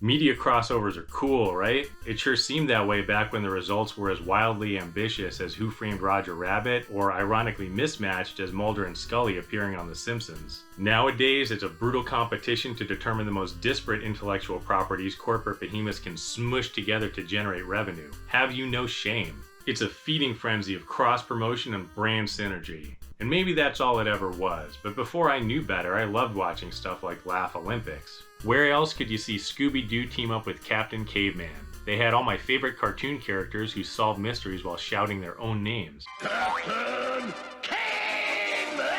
Media crossovers are cool, right? It sure seemed that way back when the results were as wildly ambitious as Who Framed Roger Rabbit, or ironically mismatched as Mulder and Scully appearing on The Simpsons. Nowadays, it's a brutal competition to determine the most disparate intellectual properties corporate behemoths can smush together to generate revenue. Have you no shame? It's a feeding frenzy of cross-promotion and brand synergy. And maybe that's all it ever was, but before I knew better, I loved watching stuff like Laugh Olympics. Where else could you see Scooby-Doo team up with Captain Caveman? They had all my favorite cartoon characters who solved mysteries while shouting their own names. Captain Caveman!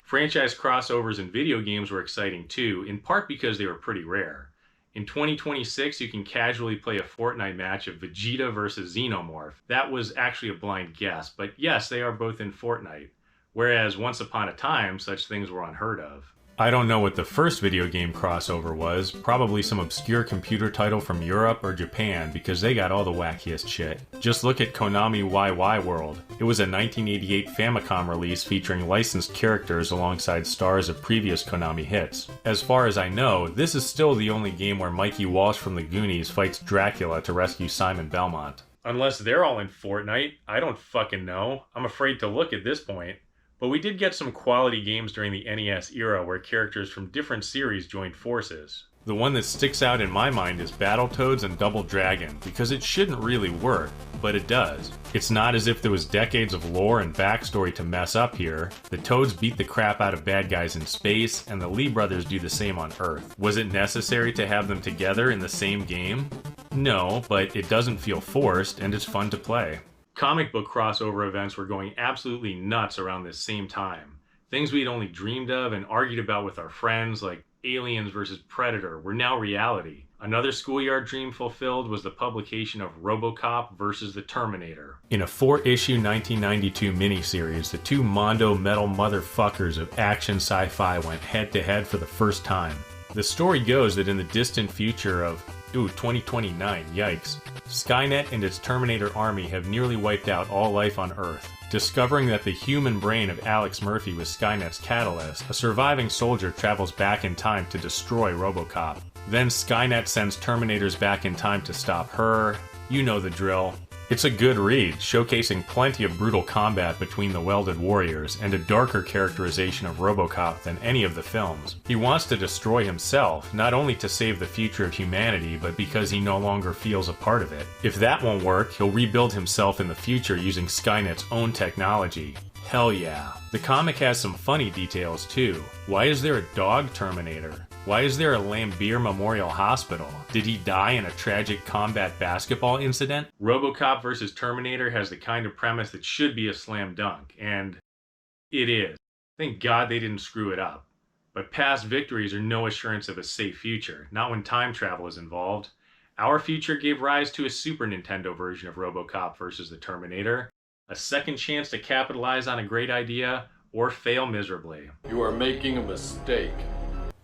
Franchise crossovers in video games were exciting too, in part because they were pretty rare. In 2026, you can casually play a Fortnite match of Vegeta versus Xenomorph. That was actually a blind guess, but yes, they are both in Fortnite. Whereas once upon a time, such things were unheard of. I don't know what the first video game crossover was, probably some obscure computer title from Europe or Japan because they got all the wackiest shit. Just look at Konami YY World. It was a 1988 Famicom release featuring licensed characters alongside stars of previous Konami hits. As far as I know, this is still the only game where Mikey Walsh from the Goonies fights Dracula to rescue Simon Belmont. Unless they're all in Fortnite, I don't fucking know. I'm afraid to look at this point. But we did get some quality games during the NES era where characters from different series joined forces. The one that sticks out in my mind is Battletoads and Double Dragon, because it shouldn't really work, but it does. It's not as if there was decades of lore and backstory to mess up here. The Toads beat the crap out of bad guys in space, and the Lee brothers do the same on Earth. Was it necessary to have them together in the same game? No, but it doesn't feel forced, and it's fun to play. Comic book crossover events were going absolutely nuts around this same time. Things we'd only dreamed of and argued about with our friends, like Aliens vs. Predator, were now reality. Another schoolyard dream fulfilled was the publication of RoboCop vs. The Terminator. In a 4-issue 1992 miniseries, the two Mondo metal motherfuckers of action sci-fi went head-to-head for the first time. The story goes that in the distant future of 2029, yikes. Skynet and its Terminator army have nearly wiped out all life on Earth. Discovering that the human brain of Alex Murphy was Skynet's catalyst, a surviving soldier travels back in time to destroy RoboCop. Then Skynet sends Terminators back in time to stop her. You know the drill. It's a good read, showcasing plenty of brutal combat between the welded warriors and a darker characterization of RoboCop than any of the films. He wants to destroy himself, not only to save the future of humanity, but because he no longer feels a part of it. If that won't work, he'll rebuild himself in the future using Skynet's own technology. Hell yeah. The comic has some funny details too. Why is there a dog Terminator? Why is there a Lambeer Memorial Hospital? Did he die in a tragic combat basketball incident? RoboCop vs. Terminator has the kind of premise that should be a slam dunk, and it is. Thank God they didn't screw it up. But past victories are no assurance of a safe future, not when time travel is involved. Our future gave rise to a Super Nintendo version of RoboCop vs. The Terminator, a second chance to capitalize on a great idea, or fail miserably. You are making a mistake.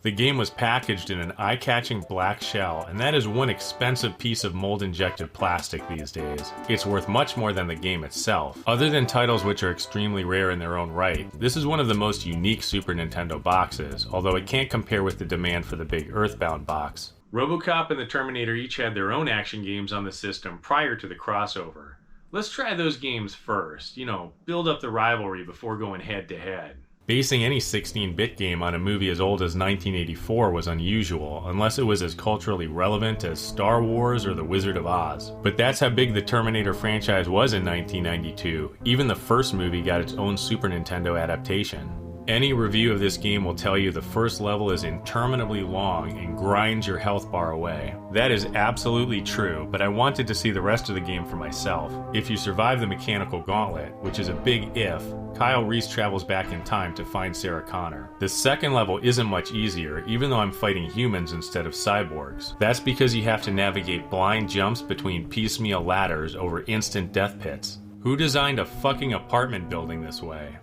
The game was packaged in an eye-catching black shell, and that is one expensive piece of mold-injected plastic these days. It's worth much more than the game itself. Other than titles which are extremely rare in their own right, this is one of the most unique Super Nintendo boxes, although it can't compare with the demand for the big Earthbound box. RoboCop and The Terminator each had their own action games on the system prior to the crossover. Let's try those games first, build up the rivalry before going head-to-head. Basing any 16-bit game on a movie as old as 1984 was unusual, unless it was as culturally relevant as Star Wars or The Wizard of Oz. But that's how big the Terminator franchise was in 1992. Even the first movie got its own Super Nintendo adaptation. Any review of this game will tell you the first level is interminably long and grinds your health bar away. That is absolutely true, but I wanted to see the rest of the game for myself. If you survive the mechanical gauntlet, which is a big if, Kyle Reese travels back in time to find Sarah Connor. The second level isn't much easier, even though I'm fighting humans instead of cyborgs. That's because you have to navigate blind jumps between piecemeal ladders over instant death pits. Who designed a fucking apartment building this way?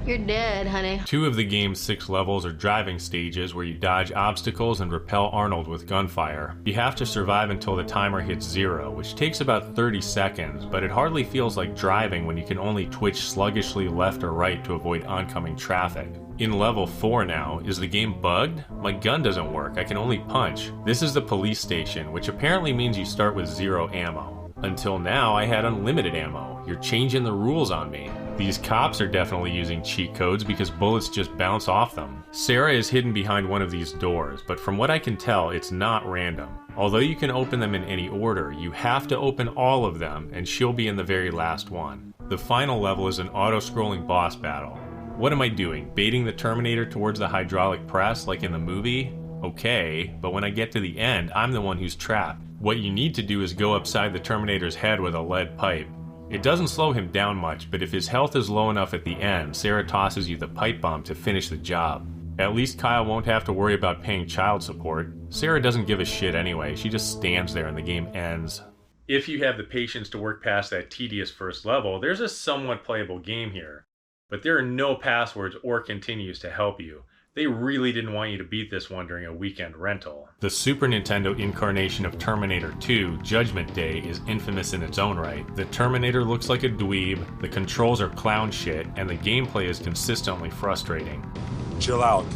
You're dead, honey. 2 of the game's 6 levels are driving stages where you dodge obstacles and repel Arnold with gunfire. You have to survive until the timer hits 0, which takes about 30 seconds, but it hardly feels like driving when you can only twitch sluggishly left or right to avoid oncoming traffic. In level 4 now, is the game bugged? My gun doesn't work, I can only punch. This is the police station, which apparently means you start with 0 ammo. Until now, I had unlimited ammo. You're changing the rules on me. These cops are definitely using cheat codes because bullets just bounce off them. Sarah is hidden behind one of these doors, but from what I can tell, it's not random. Although you can open them in any order, you have to open all of them, and she'll be in the very last one. The final level is an auto-scrolling boss battle. What am I doing? Baiting the Terminator towards the hydraulic press like in the movie? Okay, but when I get to the end, I'm the one who's trapped. What you need to do is go upside the Terminator's head with a lead pipe. It doesn't slow him down much, but if his health is low enough at the end, Sarah tosses you the pipe bomb to finish the job. At least Kyle won't have to worry about paying child support. Sarah doesn't give a shit anyway, she just stands there and the game ends. If you have the patience to work past that tedious first level, there's a somewhat playable game here. But there are no passwords or continues to help you. They really didn't want you to beat this one during a weekend rental. The Super Nintendo incarnation of Terminator 2, Judgment Day, is infamous in its own right. The Terminator looks like a dweeb, the controls are clown shit, and the gameplay is consistently frustrating. Chill out.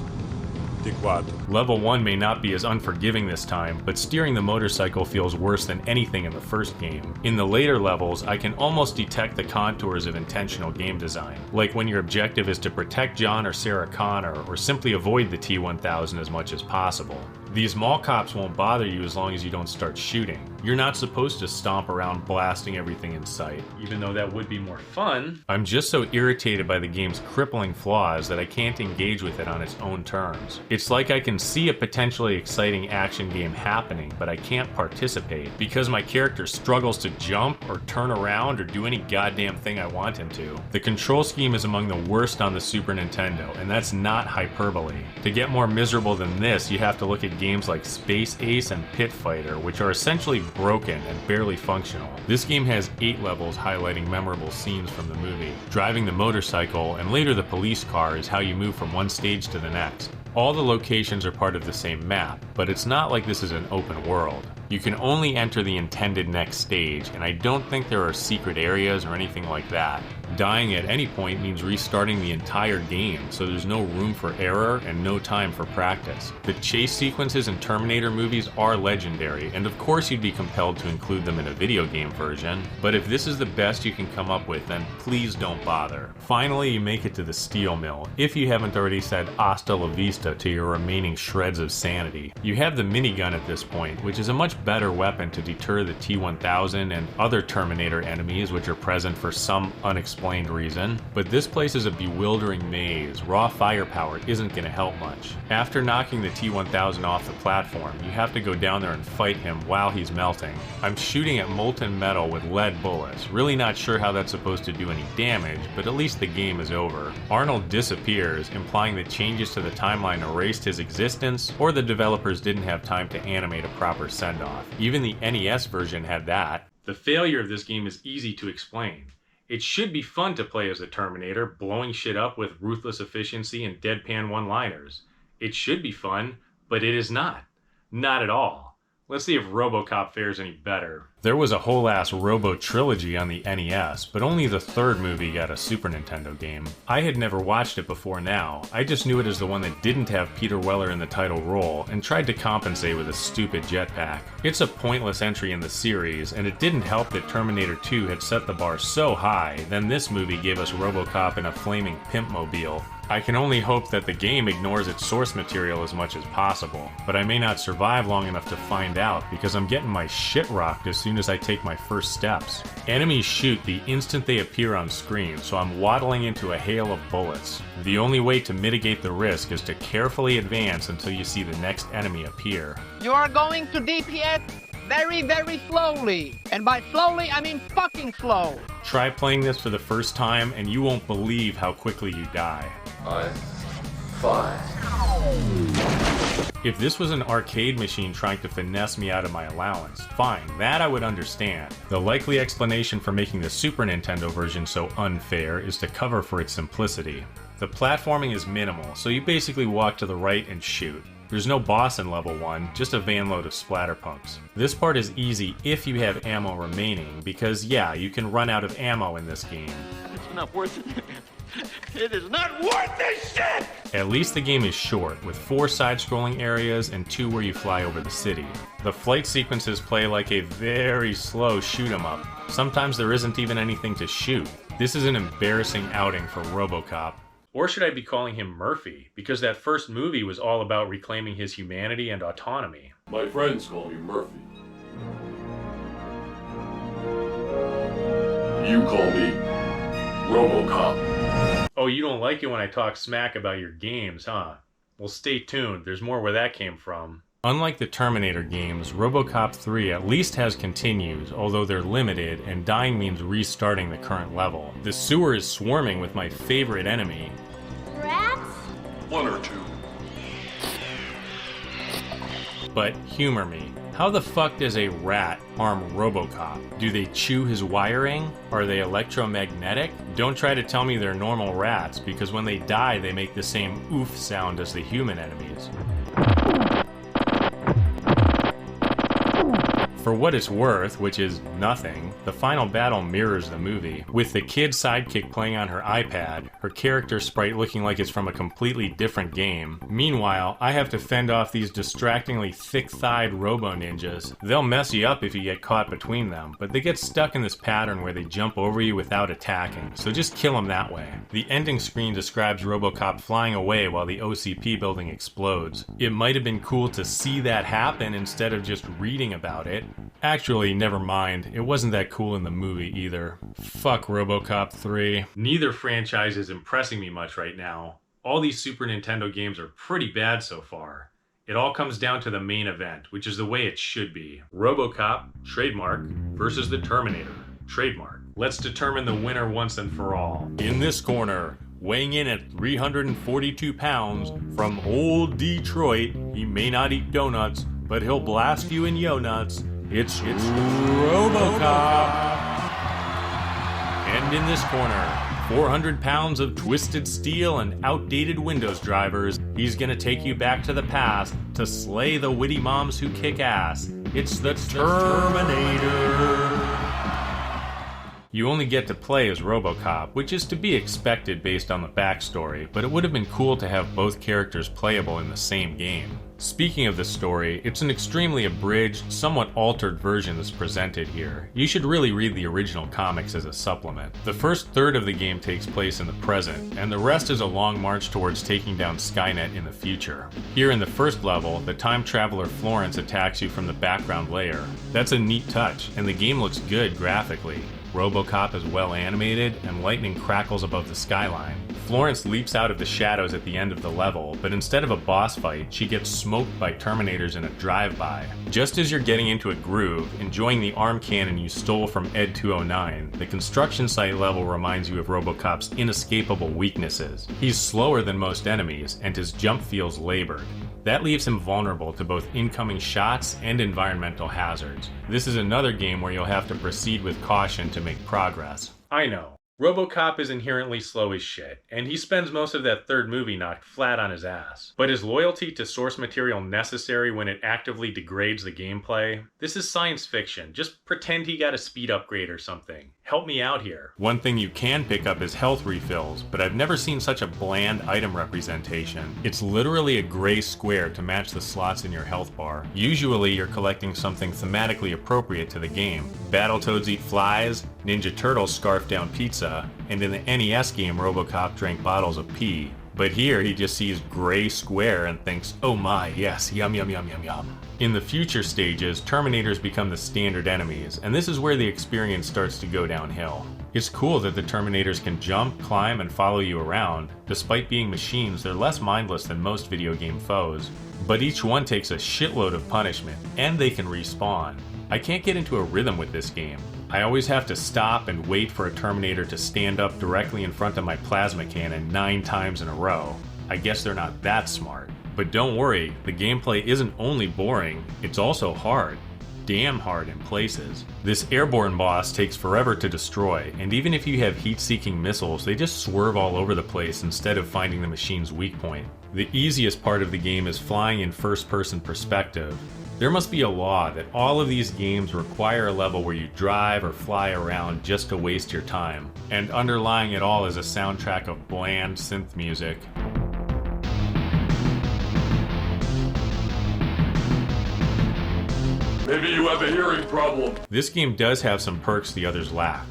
Dickwad. Level 1 may not be as unforgiving this time, but steering the motorcycle feels worse than anything in the first game. In the later levels, I can almost detect the contours of intentional game design, like when your objective is to protect John or Sarah Connor, or simply avoid the T-1000 as much as possible. These mall cops won't bother you as long as you don't start shooting. You're not supposed to stomp around blasting everything in sight, even though that would be more fun. I'm just so irritated by the game's crippling flaws that I can't engage with it on its own terms. It's like I can see a potentially exciting action game happening, but I can't participate because my character struggles to jump or turn around or do any goddamn thing I want him to. The control scheme is among the worst on the Super Nintendo, and that's not hyperbole. To get more miserable than this, you have to look at games like Space Ace and Pit Fighter, which are essentially broken and barely functional. This game has 8 levels highlighting memorable scenes from the movie. Driving the motorcycle and later the police car is how you move from one stage to the next. All the locations are part of the same map, but it's not like this is an open world. You can only enter the intended next stage, and I don't think there are secret areas or anything like that. Dying at any point means restarting the entire game, so there's no room for error and no time for practice. The chase sequences in Terminator movies are legendary, and of course you'd be compelled to include them in a video game version, but if this is the best you can come up with, then please don't bother. Finally, you make it to the steel mill, if you haven't already said hasta la vista to your remaining shreds of sanity. You have the minigun at this point, which is a much better weapon to deter the T-1000 and other Terminator enemies which are present for some unexplained reason, but this place is a bewildering maze. Raw firepower isn't going to help much. After knocking the T-1000 off the platform, you have to go down there and fight him while he's melting. I'm shooting at molten metal with lead bullets, really not sure how that's supposed to do any damage, but at least the game is over. Arnold disappears, implying that changes to the timeline erased his existence, or the developers didn't have time to animate a proper send-off. Even the NES version had that. The failure of this game is easy to explain. It should be fun to play as the Terminator, blowing shit up with ruthless efficiency and deadpan one-liners. It should be fun, but it is not. Not at all. Let's see if RoboCop fares any better. There was a whole ass Robo trilogy on the NES, but only the third movie got a Super Nintendo game. I had never watched it before now. I just knew it as the one that didn't have Peter Weller in the title role, and tried to compensate with a stupid jetpack. It's a pointless entry in the series, and it didn't help that Terminator 2 had set the bar so high, then this movie gave us RoboCop in a flaming pimp-mobile. I can only hope that the game ignores its source material as much as possible, but I may not survive long enough to find out because I'm getting my shit rocked as soon as I take my first steps. Enemies shoot the instant they appear on screen, so I'm waddling into a hail of bullets. The only way to mitigate the risk is to carefully advance until you see the next enemy appear. You are going to DPS very, very slowly. And by slowly, I mean fucking slow. Try playing this for the first time and you won't believe how quickly you die. 5, 4, If this was an arcade machine trying to finesse me out of my allowance, fine, that I would understand. The likely explanation for making the Super Nintendo version so unfair is to cover for its simplicity. The platforming is minimal, so you basically walk to the right and shoot. There's no boss in level 1, just a van load of splatterpunks. This part is easy if you have ammo remaining, because yeah, you can run out of ammo in this game. It's not worth it. It is not worth this shit! At least the game is short, with 4 side-scrolling areas and 2 where you fly over the city. The flight sequences play like a very slow shoot-'em-up. Sometimes there isn't even anything to shoot. This is an embarrassing outing for RoboCop. Or should I be calling him Murphy? Because that first movie was all about reclaiming his humanity and autonomy. My friends call me Murphy. You call me RoboCop. Oh, you don't like it when I talk smack about your games, huh? Well, stay tuned. There's more where that came from. Unlike the Terminator games, RoboCop 3 at least has continues, although they're limited, and dying means restarting the current level. The sewer is swarming with my favorite enemy. Rats? 1 or 2. But humor me. How the fuck does a rat harm RoboCop? Do they chew his wiring? Are they electromagnetic? Don't try to tell me they're normal rats, because when they die they make the same oof sound as the human enemies. For what it's worth, which is nothing, the final battle mirrors the movie, with the kid sidekick playing on her iPad, her character sprite looking like it's from a completely different game. Meanwhile, I have to fend off these distractingly thick-thighed robo-ninjas. They'll mess you up if you get caught between them, but they get stuck in this pattern where they jump over you without attacking, so just kill them that way. The ending screen describes RoboCop flying away while the OCP building explodes. It might have been cool to see that happen instead of just reading about it. Actually, never mind. It wasn't that cool in the movie either. Fuck RoboCop 3. Neither franchise is impressing me much right now. All these Super Nintendo games are pretty bad so far. It all comes down to the main event, which is the way it should be. RoboCop, trademark, versus The Terminator, trademark. Let's determine the winner once and for all. In this corner, weighing in at 342 pounds, from old Detroit, he may not eat donuts, but he'll blast you in yo-nuts. It's RoboCop! And in this corner, 400 pounds of twisted steel and outdated Windows drivers, he's gonna take you back to the past to slay the witty moms who kick ass. It's the Terminator! You only get to play as RoboCop, which is to be expected based on the backstory, but it would have been cool to have both characters playable in the same game. Speaking of the story, it's an extremely abridged, somewhat altered version that's presented here. You should really read the original comics as a supplement. The first third of the game takes place in the present, and the rest is a long march towards taking down Skynet in the future. Here in the first level, the time traveler Florence attacks you from the background layer. That's a neat touch, and the game looks good graphically. RoboCop is well animated, and lightning crackles above the skyline. Florence leaps out of the shadows at the end of the level, but instead of a boss fight, she gets smoked by Terminators in a drive-by. Just as you're getting into a groove, enjoying the arm cannon you stole from Ed 209, the construction site level reminds you of RoboCop's inescapable weaknesses. He's slower than most enemies, and his jump feels labored. That leaves him vulnerable to both incoming shots and environmental hazards. This is another game where you'll have to proceed with caution to make progress. I know. RoboCop is inherently slow as shit, and he spends most of that third movie knocked flat on his ass. But is loyalty to source material necessary when it actively degrades the gameplay? This is science fiction. Just pretend he got a speed upgrade or something. Help me out here. One thing you can pick up is health refills, but I've never seen such a bland item representation. It's literally a gray square to match the slots in your health bar. Usually you're collecting something thematically appropriate to the game. Battletoads eat flies, Ninja Turtles scarf down pizza, and in the NES game RoboCop drank bottles of pee. But here he just sees gray square and thinks, oh my, yes, yum yum yum yum yum. In the future stages, Terminators become the standard enemies, and this is where the experience starts to go downhill. It's cool that the Terminators can jump, climb, and follow you around. Despite being machines, they're less mindless than most video game foes. But each one takes a shitload of punishment, and they can respawn. I can't get into a rhythm with this game. I always have to stop and wait for a Terminator to stand up directly in front of my plasma cannon 9 times in a row. I guess they're not that smart. But don't worry, the gameplay isn't only boring, it's also hard. Damn hard in places. This airborne boss takes forever to destroy, and even if you have heat-seeking missiles, they just swerve all over the place instead of finding the machine's weak point. The easiest part of the game is flying in first-person perspective. There must be a law that all of these games require a level where you drive or fly around just to waste your time, and underlying it all is a soundtrack of bland synth music. Maybe you have a hearing problem. This game does have some perks the others lack.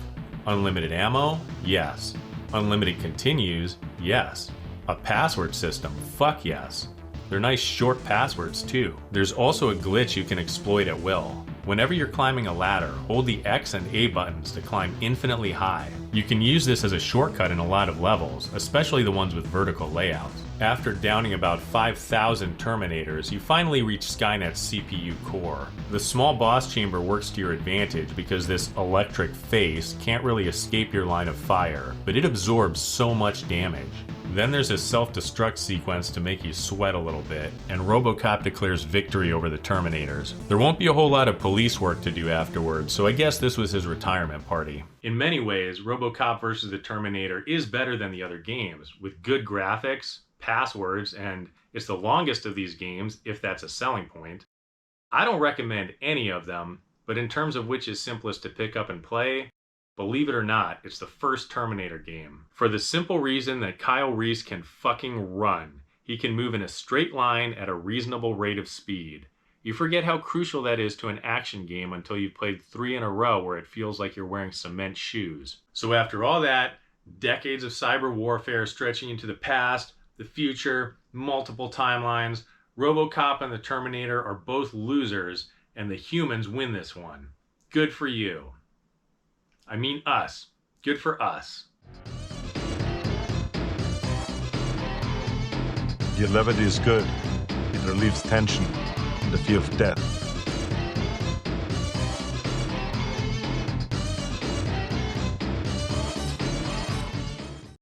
Unlimited ammo? Yes. Unlimited continues? Yes. A password system? Fuck yes. They're nice short passwords too. There's also a glitch you can exploit at will. Whenever you're climbing a ladder, hold the X and A buttons to climb infinitely high. You can use this as a shortcut in a lot of levels, especially the ones with vertical layouts. After downing about 5,000 Terminators, you finally reach Skynet's CPU core. The small boss chamber works to your advantage because this electric face can't really escape your line of fire, but it absorbs so much damage. Then there's a self-destruct sequence to make you sweat a little bit, and RoboCop declares victory over the Terminators. There won't be a whole lot of police work to do afterwards, so I guess this was his retirement party. In many ways, RoboCop vs. the Terminator is better than the other games, with good graphics, passwords, and it's the longest of these games, if that's a selling point. I don't recommend any of them, but in terms of which is simplest to pick up and play, believe it or not, it's the first Terminator game. For the simple reason that Kyle Reese can fucking run. He can move in a straight line at a reasonable rate of speed. You forget how crucial that is to an action game until you've played 3 in a row where it feels like you're wearing cement shoes. So after all that, decades of cyber warfare stretching into the past, the future, multiple timelines, RoboCop and the Terminator are both losers, and the humans win this one. Good for you. I mean us. Good for us. Your levity is good. It relieves tension and the fear of death.